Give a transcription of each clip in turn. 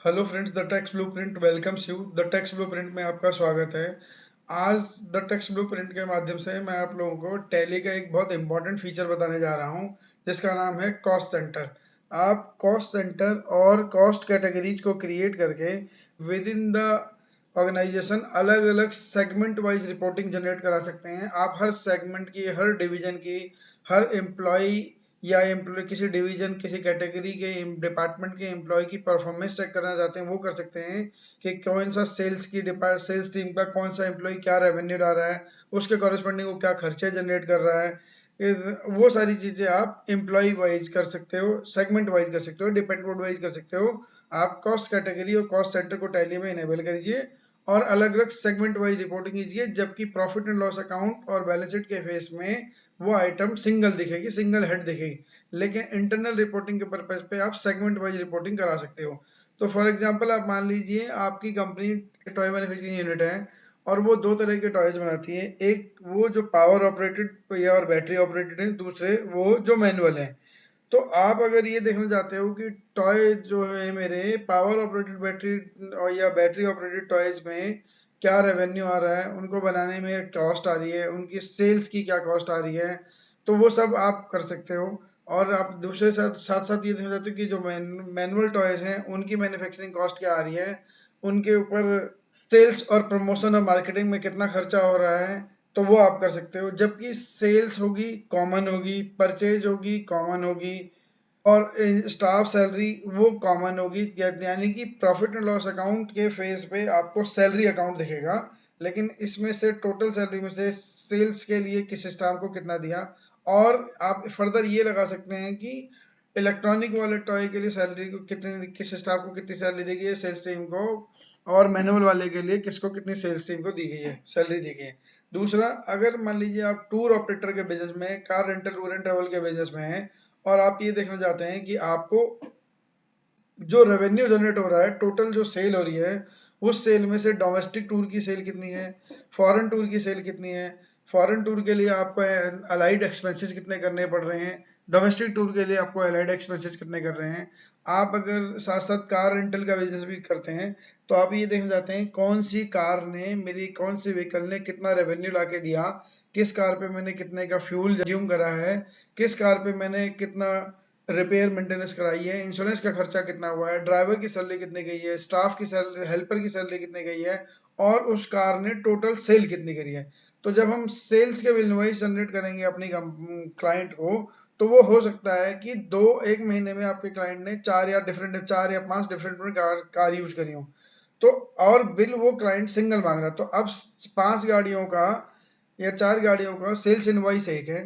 Hello friends, the tax blueprint welcomes you. The tax blueprint में आपका स्वागत है। आज द टैक्स ब्लूप्रिंट के माध्यम से मैं आप लोगों को टैली का एक बहुत इंपॉर्टेंट फीचर बताने जा रहा हूं, जिसका नाम है कॉस्ट सेंटर। आप कॉस्ट सेंटर और कॉस्ट कैटेगरीज को क्रिएट करके विद इन द ऑर्गेनाइजेशन अलग अलग सेगमेंट वाइज रिपोर्टिंग जनरेट करा सकते हैं। आप हर सेगमेंट की, हर डिवीजन की, हर एम्प्लॉय या एम्प्लॉय किसी डिवीजन, किसी कैटेगरी के डिपार्टमेंट के एम्प्लॉय की परफॉर्मेंस चेक करना चाहते हैं, वो कर सकते हैं कि कौन सा सेल्स टीम का कौन सा एम्प्लॉय क्या रेवेन्यू ला रहा है, उसके कॉरेस्पॉन्डिंग वो क्या खर्चे जनरेट कर रहा है। वो सारी चीजें आप एम्प्लॉय वाइज कर सकते हो, सेगमेंट वाइज कर सकते हो, डिपार्टमेंट वाइज कर सकते हो। आप कॉस्ट कैटेगरी और कॉस्ट सेंटर को टैली में इनेबल करिए और अलग अलग सेगमेंट वाइज रिपोर्टिंग कीजिए, जबकि प्रॉफिट एंड लॉस अकाउंट और बैलेंस शीट के फेस में वो आइटम सिंगल दिखेगी, सिंगल हेड दिखेगी। लेकिन इंटरनल रिपोर्टिंग के पर्पज पे आप सेगमेंट वाइज रिपोर्टिंग करा सकते हो। तो फॉर एग्जांपल आप मान लीजिए आपकी कंपनी टॉय मैन्युफैक्चरिंग यूनिट है और वो दो तरह के टॉयज बनाती है। एक वो जो पावर ऑपरेटेड या और बैटरी ऑपरेटेड है, दूसरे वो जो मैनुअल है। तो आप अगर ये देखना चाहते हो कि टॉय जो है मेरे पावर ऑपरेटेड बैटरी और या बैटरी ऑपरेटेड टॉयज में क्या रेवेन्यू आ रहा है, उनको बनाने में कॉस्ट आ रही है, उनकी सेल्स की क्या कॉस्ट आ रही है, तो वो सब आप कर सकते हो। और आप दूसरे साथ साथ साथ ये देखना चाहते हो कि जो मैनुअल टॉयज हैं उनकी मैन्युफैक्चरिंग कॉस्ट क्या आ रही है, उनके ऊपर सेल्स और प्रमोशन और मार्केटिंग में कितना खर्चा हो रहा है, तो वो आप कर सकते हो। जबकि सेल्स होगी कॉमन होगी, परचेज होगी कॉमन होगी, और स्टाफ सैलरी वो कॉमन होगी। यानी कि प्रॉफिट एंड लॉस अकाउंट के फेस पे आपको सैलरी अकाउंट दिखेगा, लेकिन इसमें से टोटल सैलरी में से सेल्स के लिए किस स्टाफ को कितना दिया। और आप फर्दर ये लगा सकते हैं कि इलेक्ट्रॉनिक वाले टॉय के लिए सैलरी को कितने, किस स्टाफ को कितनी सैलरी दी गई है सेल्स टीम को, और मैनुअल वाले के लिए किसको कितनी सेल्स टीम को दी गई है, सैलरी दी गई है। दूसरा, अगर मान लीजिए आप टूर ऑपरेटर के बिजनेस में, car rental tour and travel के बिजनेस में हैं और आप ये देखना चाहते हैं कि आपको जो रेवेन्यू जनरेट हो रहा है, टोटल जो सेल हो रही है, उस सेल में से डोमेस्टिक टूर की सेल कितनी है, फॉरेन टूर की सेल कितनी है, फॉरेन टूर के लिए आपको अलाइड एक्सपेंसेस कितने करने पड़ रहे हैं, डोमेस्टिक टूर के लिए आपको अलाइड एक्सपेंसेस कितने कर रहे हैं। आप अगर साथ साथ कार रेंटल का बिजनेस भी करते हैं, तो आप ये देखना चाहते हैं कौन सी कार ने, मेरी कौन सी व्हीकल ने कितना रेवेन्यू ला के दिया, किस कार पे मैंने कितने का फ्यूल कंज्यूम करा है, किस कार पे मैंने कितना रिपेयर मेंटेनेंस कराई है, इंश्योरेंस का खर्चा कितना हुआ है, ड्राइवर की सैलरी कितनी गई है, स्टाफ की सैलरी, हेल्पर की सैलरी कितनी गई है, और उस कार ने टोटल सेल कितनी करी है। तो जब हम सेल्स के इनवॉइस जनरेट करेंगे अपनी क्लाइंट को, तो वो हो सकता है कि एक महीने में आपके क्लाइंट ने चार या पांच डिफरेंट कार यूज करी हो। तो और बिल वो क्लाइंट सिंगल मांग रहा, तो अब पांच गाड़ियों का या चार गाड़ियों का सेल्स इनवॉइस एक है,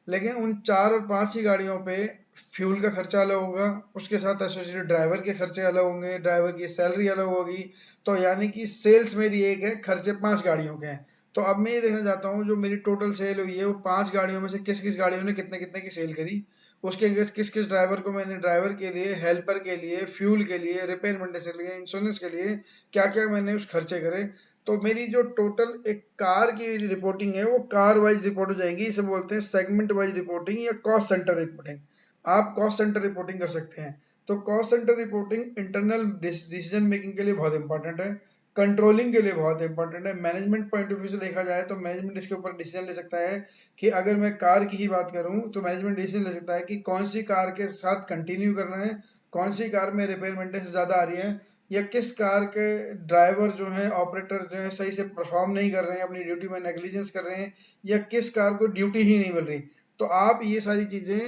लेकिन उन चार और पांच ही गाड़ियों पे फ्यूल का खर्चा अलग होगा, उसके साथ एसोसिएटेड ड्राइवर के खर्चे अलग होंगे, ड्राइवर की सैलरी अलग होगी। तो यानी कि सेल्स मेरी एक है, खर्चे पांच गाड़ियों के हैं। तो अब मैं ये देखना चाहता हूँ जो मेरी टोटल सेल हुई है, वो पांच गाड़ियों में से किस किस गाड़ियों ने कितने कितने की सेल करी, उसके अगेंस्ट किस किस ड्राइवर को मैंने, ड्राइवर के लिए, हेल्पर के लिए, फ्यूल के लिए, रिपेयर मेंटेनेंस के लिए, इंश्योरेंस के लिए क्या क्या मैंने उस खर्चे करे। तो मेरी जो टोटल एक कार की रिपोर्टिंग है, वो कार वाइज रिपोर्ट हो जाएगी। इसे बोलते हैं सेगमेंट वाइज रिपोर्टिंग या कॉस्ट सेंटर रिपोर्टिंग। आप कॉस्ट सेंटर रिपोर्टिंग कर सकते हैं। तो cost centre reporting internal decision making के लिए बहुत इंपॉर्टेंट है, कंट्रोलिंग के लिए बहुत इंपॉर्टेंट है। मैनेजमेंट पॉइंट ऑफ व्यू से देखा जाए तो मैनेजमेंट इसके ऊपर डिसीजन ले सकता है कि अगर मैं कार की ही बात करूं तो मैनेजमेंट डिसीजन ले सकता है कि कौन सी कार के साथ कंटिन्यू करना है, कौन सी कार में रिपेयर मेंटेनेंस ज्यादा आ रही है, या किस कार के ड्राइवर जो है, ऑपरेटर जो है, सही से परफॉर्म नहीं कर रहे हैं, अपनी ड्यूटी में नेग्लिजेंस कर रहे हैं, या किस कार को ड्यूटी ही नहीं मिल रही। तो आप ये सारी चीजें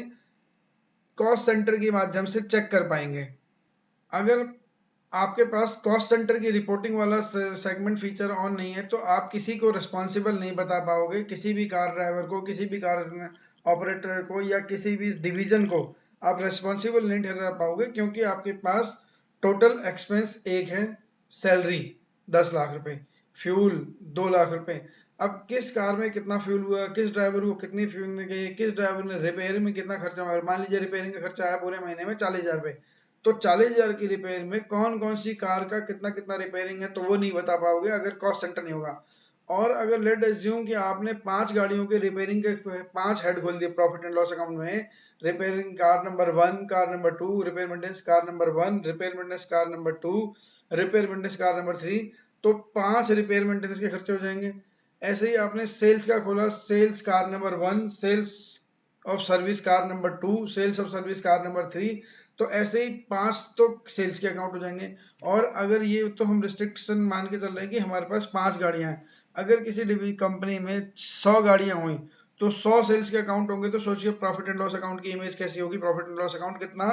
कॉस्ट सेंटर के माध्यम से चेक कर पाएंगे। अगर आपके पास कॉस्ट सेंटर की रिपोर्टिंग वाला सेगमेंट फीचर ऑन नहीं है, तो आप किसी को रिस्पॉन्सिबल नहीं बता पाओगे, किसी भी कार ड्राइवर को, किसी भी कार ऑपरेटर को, या किसी भी डिवीजन को आप रिस्पॉन्सिबल नहीं ठहरा पाओगे, क्योंकि आपके पास टोटल एक्सपेंस एक है, सैलरी 10 लाख रुपए, फ्यूल 2 लाख रुपए। अब किस कार में कितना फ्यूल हुआ, किस ड्राइवर को कितनी फ्यूल गई, किस ड्राइवर ने रिपेयरिंग में कितना खर्चा हुआ, मान लीजिए रिपेयरिंग का खर्चा आया पूरे महीने में 40,000 रुपए, तो 40,000 की रिपेयर में कौन कौन सी कार का कितना कितना रिपेयरिंग है, तो वो नहीं बता पाओगे अगर कॉस्ट सेंटर नहीं होगा। और अगर लेट एज्यूम कि आपने 5 गाड़ियों के रिपेयरिंग के 5 हेड खोल दिए प्रॉफिट एंड लॉस अकाउंट में, repairing car number 1, car number 2, repair maintenance car number 1, repair maintenance car number 2, repair maintenance car number 3, तो 5 रिपेयर मेंटेनेंस के खर्चे हो जाएंगे। ऐसे ही आपने सेल्स का खोला, sales car number 1, sales of service car number 2, sales of service car number 3, तो ऐसे ही 5 तो सेल्स के अकाउंट हो जाएंगे। और अगर ये तो हम रिस्ट्रिक्शन मान के चल रहे हैं कि हमारे पास 5 गाड़ियां हैं, अगर किसी कंपनी में 100 गाड़ियां हुई तो 100 सेल्स के अकाउंट होंगे, तो सोचिए प्रॉफिट एंड लॉस अकाउंट की इमेज कैसी होगी, प्रॉफिट एंड लॉस अकाउंट कितना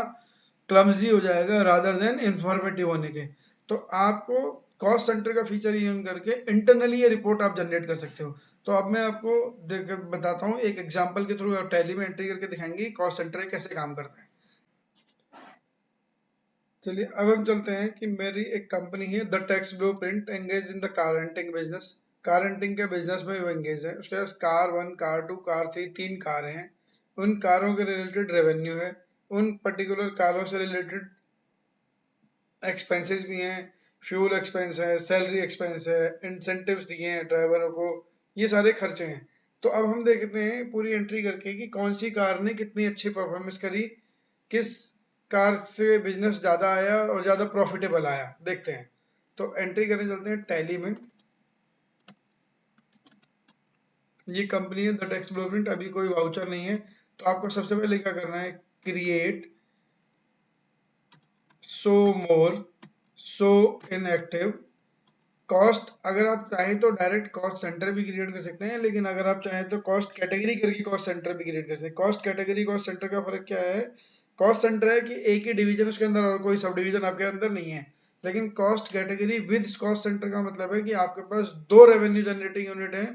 क्लमजी हो जाएगा रादर देन इंफॉर्मेटिव होने के। तो आपको कॉस्ट सेंटर का फीचर यूज करके इंटरनली ये रिपोर्ट आप जनरेट कर सकते हो। तो अब मैं आपको बताता हूँ एक एग्जांपल के थ्रू, टैली में एंट्री करके दिखाएंगे कॉस्ट सेंटर कैसे काम करता है। चलिए अब हम चलते हैं कि मेरी एक कंपनी है the tax blueprint, engage in the car renting business. Car renting के बिजनेस में वो एंगेज है। उसके पास कार 1, कार 2, कार 3, 3 कारें हैं। उन कारों के रिलेटेड रेवेन्यू है, उन पर्टिकुलर कारों से रिलेटेड एक्सपेंसेस भी हैं, फ्यूल एक्सपेंस है, सैलरी एक्सपेंस है, इंसेंटिव्स दिए हैं ड्राइवरों को, ये सारे खर्चे हैं। तो अब हम देखते हैं पूरी एंट्री करके कि कौन सी कार ने कितनी अच्छी परफॉर्मेंस करी, किस कार से बिजनेस ज्यादा आया और ज्यादा प्रॉफिटेबल आया, देखते हैं। तो एंट्री करने चलते हैं टैली में। ये कंपनी है द टैक्स ब्लूप्रिंट, अभी कोई वाउचर नहीं है। तो आपको सबसे पहले क्या करना है, क्रिएट शो मोर, शो इनएक्टिव कॉस्ट। अगर आप चाहें तो डायरेक्ट कॉस्ट सेंटर भी क्रिएट कर सकते हैं, लेकिन अगर आप चाहें तो कॉस्ट कैटेगरी करके कॉस्ट सेंटर भी क्रिएट कर सकते हैं। कॉस्ट कैटेगरी कॉस्ट सेंटर का फर्क क्या है, कॉस्ट सेंटर है कि एक ही डिवीजन, उसके अंदर और कोई सब डिवीजन आपके अंदर नहीं है। लेकिन cost category with cost centre का मतलब है कि आपके पास 2 रेवेन्यू जनरेटिंग यूनिट है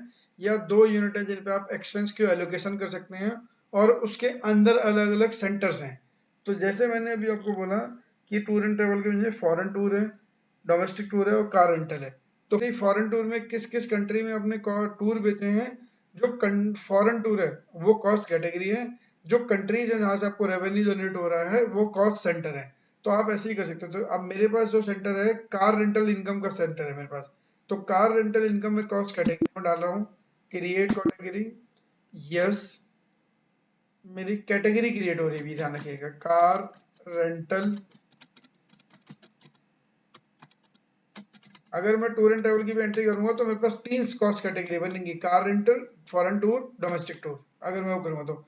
या 2 यूनिट है जिन पे आप एक्सपेंस की एलोकेशन कर सकते हैं, और उसके अंदर अलग अलग सेंटर्स हैं। तो जैसे मैंने अभी आपको बोला कि टूर एंड ट्रेवल के मुझे फॉरेन टूर है, डोमेस्टिक टूर है और कार रेंटल है। तो फॉरेन टूर में किस किस कंट्री में अपने टूर बेचे हैं, जो फॉरेन टूर है वो कॉस्ट कैटेगरी है, जो कंट्रीज है जहां से आपको रेवेन्यू जनरेट हो रहा है वो कॉस्ट सेंटर है। तो आप ऐसे ही कर सकते हो। तो अब मेरे पास जो सेंटर है कार रेंटल इनकम का सेंटर है मेरे पास, तो कार रेंटल इनकम में कॉस्ट कैटेगरी में डाल रहा हूँ, क्रिएट कैटेगरी। यस, मेरी कैटेगरी क्रिएट हो रही है, ध्यान रखिएगा, कार रेंटल। अगर मैं टूर एंड ट्रेवल की भी एंट्री करूंगा तो मेरे पास 3 कॉस्ट कैटेगरी बनेंगी, car rental, foreign tour, domestic tour. अगर मैं वो करूंगा तो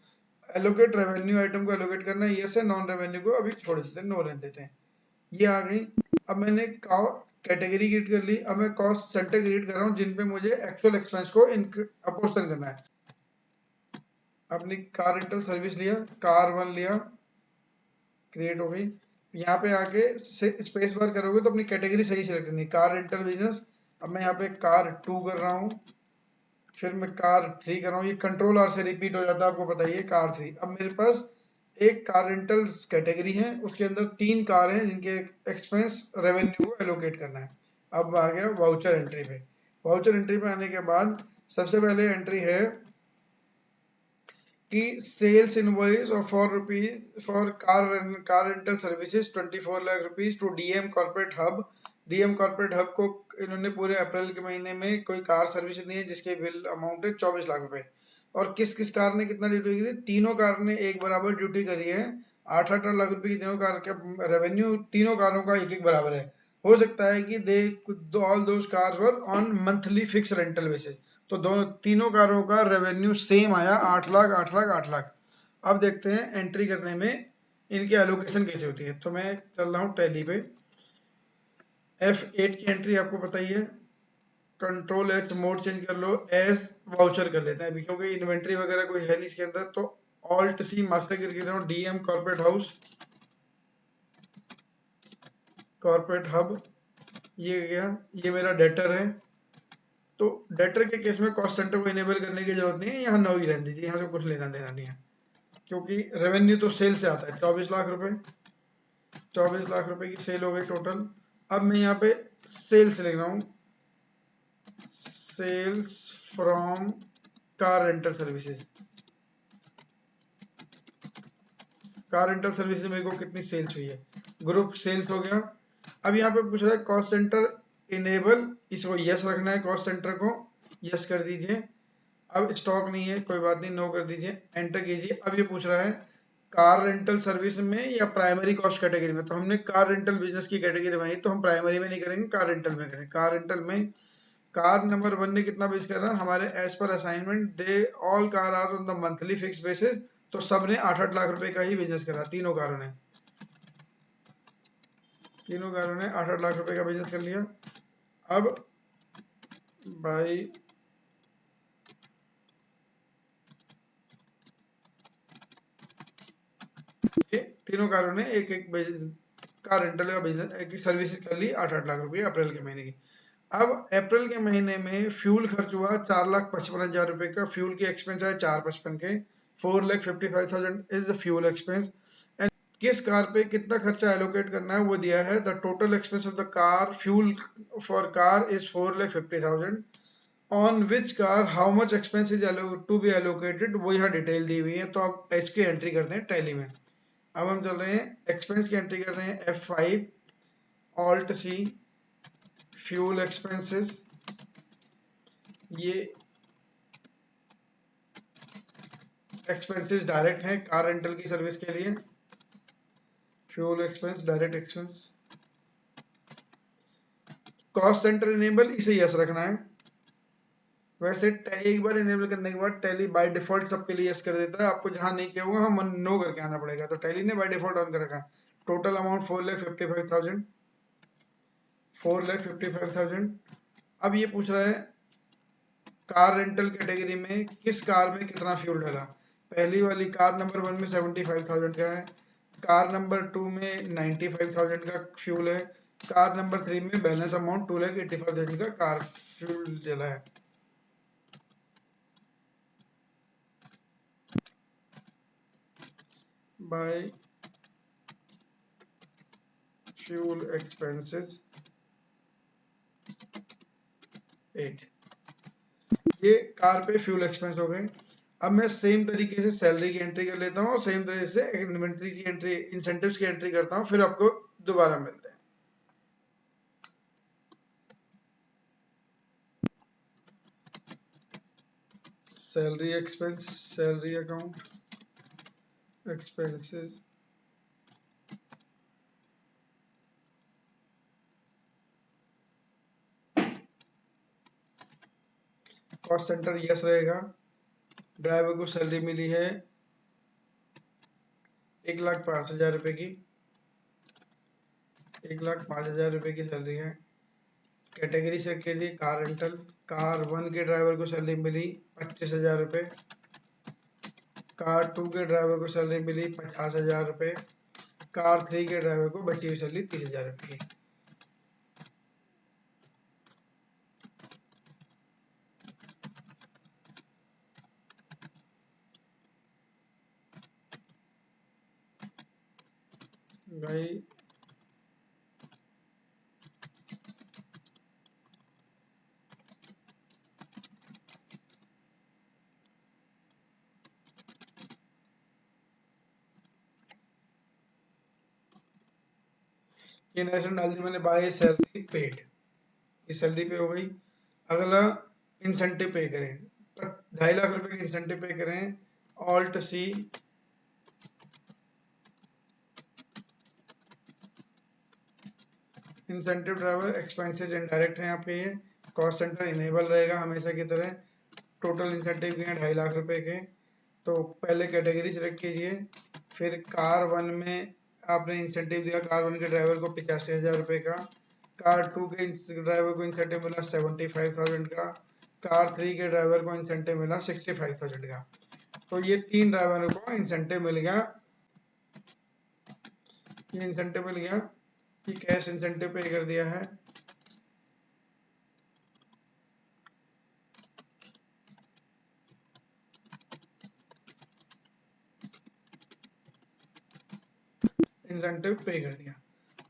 एलोकेट रेवेन्यू आइटम को एलोकेट करना है, ये से नॉन रेवेन्यू को अभी छोड़ देते हैं, नो रहने देते हैं। ये आ गई। अब मैंने कैटेगरी क्रिएट कर ली, अब मैं कॉस्ट सेंटर क्रिएट कर रहा हूँ जिन पे मुझे एक्चुअल एक्सपेंस को अपोर्शन करना है। अपनी कार रेंटल सर्विस लिया, कार 1 लिया, क्रिएट हो गई। यहाँ पे आके स्पेस बार करोगे तो अपनी कैटेगरी सही सेलेक्ट करनी, कार रेंटल बिजनेस। अब मैं यहाँ पे कार 2 कर रहा हूँ, फिर मैं कार 3 कर रहा हूँ, ये कंट्रोल आर से रिपीट हो जाता है, आपको बताइए कार 3। अब मेरे पास एक कार रेंटल कैटेगरी है, उसके अंदर 3 कार हैं जिनके एक्सपेंस रेवेन्यू को एलोकेट करना है। अब आ गया वाउचर एंट्री पे। वाउचर एंट्री पे आने के बाद सबसे पहले एंट्री है कि सेल्स इनवॉइस और for car rental services 24 lakh rupees to DM corporate hub. DM corporate hub को इन्होंने पूरे अप्रैल के महीने में कोई कार सर्विस दी है जिसके बिल अमाउंट है 24 लाख रुपए। और किस किस कार ने कितना ड्यूटी करी, तीनों कार ने एक बराबर ड्यूटी करी है। 8-8 लाख रुपए की तीनों कार का रेवेन्यू तीनों कारों का एक एक बराबर है। हो सकता है कि they all those cars were on monthly fix rental basis, तो दोनों तीनों कारों का रेवेन्यू सेम आया, 8 लाख 8 लाख 8 लाख। अब देखते हैं एंट्री करने में इनकी एलोकेशन कैसे होती है। तो मैं चल रहा हूँ टैली पे, F8 की एंट्री आपको पता ही है, कंट्रोल एच मोड चेंज कर लो, एस वाउचर कर लेते हैं अभी, क्योंकि इन्वेंट्री वगैरह कोई है नहीं इसके अंदर। तो ऑल्ट सी मास्टर करके रहा DM corporate house, corporate hub, ये गया, ये मेरा डेटर है। तो डेटर के केस में कॉस्ट सेंटर को इनेबल करने की जरूरत नहीं है, यहाँ नो ही रहने दीजिए, यहाँ से कुछ लेना देना नहीं है, क्योंकि रेवेन्यू तो सेल से आता है। 24 लाख रुपए, 24 लाख रुपए की सेल हो गई टोटल। अब मैं यहाँ पे सेल्स लिख रहा हूँ, sales from car rental services. Car rental services मेरे को कितनी सेल्स हुई है, ग्रुप सेल्स हो गया। अब यहाँ पे पूछ रहा है कॉस्ट सेंटर इनेबल, इसको यस रखना है कॉस्ट सेंटर को। यस कर दीजिए। अब स्टॉक नहीं है, कोई बात नहीं, नो कर दीजिए, एंटर कीजिए। अब ये पूछ रहा है कार रेंटल सर्विस में या प्राइमरी कॉस्ट कैटेगरी में, तो हमने कार रेंटल बिजनेस की कैटेगरी बनाई, तो हम प्राइमरी में नहीं करेंगे, कार रेंटल में करें। कार रेंटल में कार नंबर 1 ने कितना बेच करा हमारे, as per assignment the all car are on the monthly fix basis, तो सबने 8-8 लाख रुपए का ही बिजनेस करा, तीनों कारों ने 8-8 लाख रुपए का बिजनेस कर लिया। अब भाई ये तीनों कारों ने एक एक कार रेंटल का बिजनेस, एक एक सर्विस कर ली 8-8 लाख रुपए अप्रैल के महीने की। अब अप्रैल के महीने में फ्यूल खर्च हुआ 4,55,000 रुपए का, फ्यूल की एक्सपेंस है 455 के, 4,55,000 is the fuel expense. And किस कार पे कितना खर्चा एलोकेट करना है वो दिया है, the total expense of the car fuel for car is 4,50,000, on which car how much expense is to be allocated, वो यहाँ डिटेल दी हुई है। तो आप इसकी एंट्री करते हैं टैली में। अब हम चल रहे हैं एक्सपेंस की एंट्री कर रहे हैं, F5 alt C fuel expenses, ये एक्सपेंसेस डायरेक्ट हैं कार रेंटल की सर्विस के लिए, fuel expense direct expense. Cost centre enable, इसे यस रखना है। वैसे एक बार इनेबल करने के बाद टैली बाय डिफॉल्ट सबके लिए यस कर देता है, आपको जहां नहीं किया होगा हम नो करके आना पड़ेगा, तो टैली ने बाय डिफॉल्ट ऑन कर रखा है। Total amount 4,55,000, 4,55,000। अब ये पूछ रहा है कार रेंटल कैटेगरी में किस कार में कितना फ्यूल डाला। पहली वाली कार नंबर 1 में 75,000 का है, कार नंबर 2 में 95,000 का फ्यूल है, कार नंबर 3 में बैलेंस अमाउंट 2,85,000 का कार फ्यूल डला है। बाय फ्यूल एक्सपेंसेस 8, ये कार पे फ्यूल एक्सपेंस हो गए। अब मैं सेम तरीके से सैलरी की एंट्री कर लेता हूँ और सेम तरीके से इन्वेंट्री की एंट्री, इंसेंटिव्स की एंट्री करता हूँ, फिर आपको दोबारा मिलते हैं। Salary expense, salary account, expenses, cost centre yes रहेगा। ड्राइवर को सैलरी मिली है 1,05,000 रुपए की, 1,05,000 रुपए की सैलरी है। कैटेगरी सेट के लिए कार रेंटल, कार 1 के ड्राइवर को सैलरी मिली 25,000 रुपए, कार 2 के ड्राइवर को सैलरी मिली 50,000 रुपए, कार 3 के ड्राइवर को बची हुई सैलरी 30,000 रुपए की। भाई ये नेशन डाल दी मैंने, बाय सैलरी पेड, ये सैलरी पे हो गई। अगला इंसेंटिव पे करें, 2.5 लाख रुपए के इंसेंटिव पे करें, alt C incentive driver expenses indirect है आपके, ये कॉस्ट सेंटर इनेबल रहेगा हमेशा की तरह। टोटल इंसेंटिव के हैं 2.5 लाख रुपए के। तो पहले कैटेगरी सेलेक्ट कीजिए, फिर कार 1 में आपने इंसेंटिव दिया कार 1 के ड्राइवर को 85,000 रुपए का, कार 2 के ड्राइवर को इंसेंटिव मिला 75,000 का, कार 3 के ड्राइवर को इंसेंटिव मिला 65,000 का। तो ये 3 ड्राइवरों को इंसेंटिव मिल गया, ये इंसेंटिव मिल गया, ये कैश इंसेंटिव पे कर दिया है। इंसेंटिव पे कर दिया।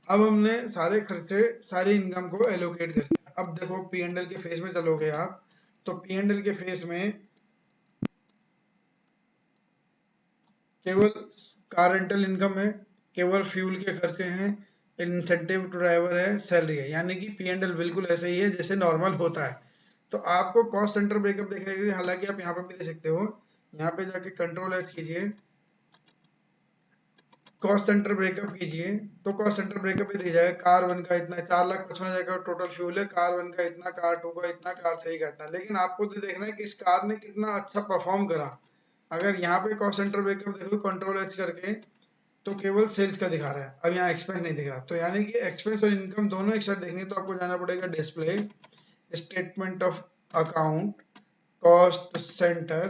अब हमने सारे खर्चे, सारी इनकम को एलोकेट कर दिया। अब देखो पी एंड एल के फेस में चलोगे आप, तो पी एंड एल के फेस में केवल कार रेंटल इनकम है, केवल फ्यूल के खर्चे हैं, इंसेंटिव टू ड्राइवर है, सैलरी है, यानी कि पी एंड एल बिल्कुल ऐसे ही है जैसे नॉर्मल होता है। तो आपको कॉस्ट सेंटर ब्रेकअप देखने के लिए, हालांकि आप यहाँ पे भी दे सकते हो, यहाँ पे जाके कंट्रोल एच कीजिए, कॉस्ट सेंटर ब्रेकअप कीजिए, तो कॉस्ट सेंटर ब्रेकअप ही दे जाएगा। कार 1 का इतना, 4,55,000 का टोटल फ्यूल है, कार 1 का इतना, कार 2 का इतना, कार 3 का इतना। लेकिन आपको तो देखना है कि इस कार ने कितना अच्छा परफॉर्म करा। अगर यहाँ पे कॉस्ट सेंटर ब्रेकअप देखो कंट्रोल एच करके, तो केवल सेल्स का दिखा रहा है, अब यहाँ एक्सपेंस नहीं दिख रहा। तो यानी कि एक्सपेंस और इनकम दोनों एक साथ देखनी, तो आपको जाना पड़ेगा display, statement of account, cost centre,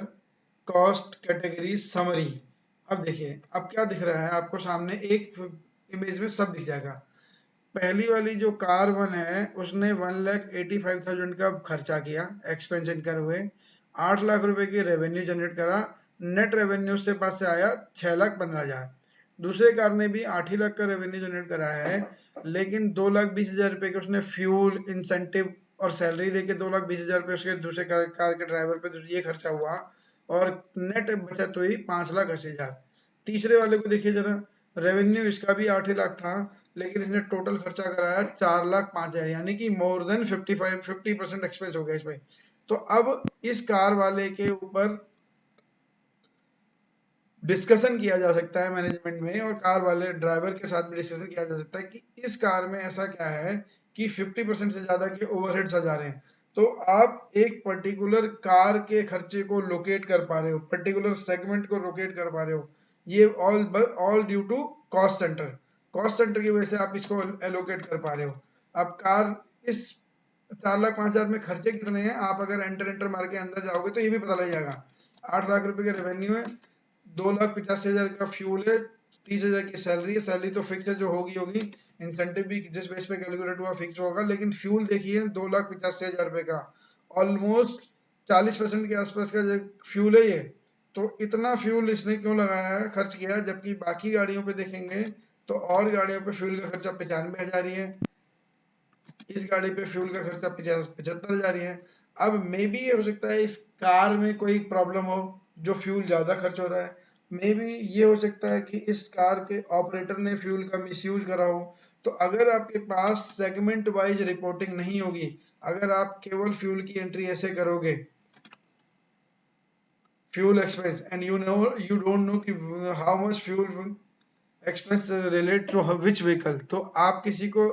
cost category, summary. अब देखिए अब क्या दिख रहा है आपको सामने, एक इमेज में सब दिख जाएगा। पहली वाली जो कार 1 है उसने 1,85,000 का खर्चा किया, एक्सपेंस इनकर हुए, 8 लाख रुपए की रेवेन्यू जनरेट करा, नेट रेवेन्यू उसके पास से आया 6,15,000। दूसरे कार ने भी 8 ही लाख का रेवेन्यू जनरेट कराया है, लेकिन 2,20,000 रुपए के उसने फ्यूल, इंसेंटिव और सैलरी लेके 2,20,000 रुपए उसके दूसरे कार के ड्राइवर पे ये खर्चा हुआ, और नेट बचत हुई 5,80,000। तीसरे वाले को देखिए जरा, रेवेन्यू इसका भी 8 ही लाख था, लेकिन इसने टोटल खर्चा कराया 4,05,000, यानी कि मोर देन 50% एक्सपेंस हो गया इसमें। तो अब इस कार वाले के ऊपर डिस्कशन किया जा सकता है मैनेजमेंट में, और कार वाले ड्राइवर के साथ भी डिस्कशन किया जा सकता है कि इस कार में ऐसा क्या है कि 50% से ज्यादा के ओवरहेड्स आ जा रहे हैं। तो आप एक पर्टिकुलर कार के खर्चे को लोकेट कर पा रहे हो, पर्टिकुलर सेगमेंट को लोकेट कर पा रहे हो, ये all due to cost centre. Cost centre की वजह से आप इसको एलोकेट कर पा रहे हो। अब कार इस 4,05,000 में खर्चे कितने हैं, आप अगर एंटर मार के अंदर जाओगे तो ये भी पता लग जाएगा। 8 लाख रुपए का रेवेन्यू है, 2,85,000 का फ्यूल है, 30,000 की सैलरी है, सैलरी तो फिक्स है जो होगी होगी, इंसेंटिव भी जिस बेस पे कैलकुलेट हुआ फिक्स होगा, लेकिन फ्यूल देखिए 2,85,000 रुपए का, ऑलमोस्ट 40% के आसपास का जो फ्यूल है ये। तो इतना फ्यूल इसने क्यों लगाया है, खर्च किया है, जबकि बाकी गाड़ियों पे देखेंगे तो और गाड़ियों पे फ्यूल का खर्चा 95,000 ही है, इस गाड़ी पे फ्यूल का खर्चा 75,000 ही है। अब मे बी ये हो सकता है इस कार में कोई प्रॉब्लम हो जो फ्यूल ज्यादा खर्च हो रहा है, मे बी ये हो सकता है कि इस कार के ऑपरेटर ने फ्यूल का मिसयूज करा हो। तो अगर आपके पास सेगमेंट वाइज रिपोर्टिंग नहीं होगी, अगर आप केवल फ्यूल की एंट्री ऐसे करोगे, fuel expense, and you don't know कि how much fuel expense relate to which vehicle, तो आप किसी को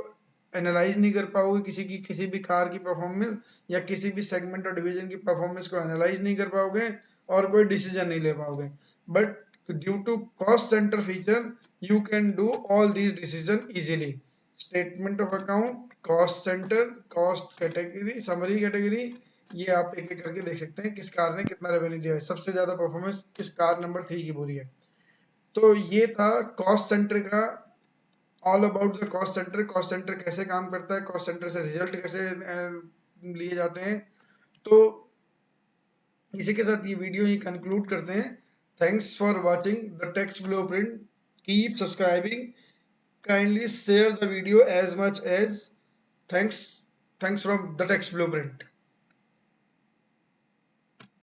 एनालाइज नहीं कर पाओगे, किसी भी कार की परफॉर्मेंस या किसी भी सेगमेंट और डिवीजन की परफॉर्मेंस को एनालाइज नहीं कर पाओगे, और कोई डिसीजन नहीं ले पाओगे। But due to cost centre feature you can do all these decisions easily. Statement of account, cost centre, cost category, summary category, ये आप एक एक करके देख सकते हैं किस कार ने कितना रेवेन्यू दिया है। सबसे ज्यादा परफॉर्मेंस इस कार नंबर 3 की पूरी है। तो ये था कॉस्ट सेंटर का, all about the cost centre, cost centre कैसे काम करता है, कॉस्ट सेंटर से रिजल्ट कैसे लिए जाते हैं। तो इसी के साथ ये वीडियो ही कंक्लूड करते हैं। Thanks for watching the text blueprint, keep subscribing, kindly share the video as much as, thanks thanks from the text blueprint.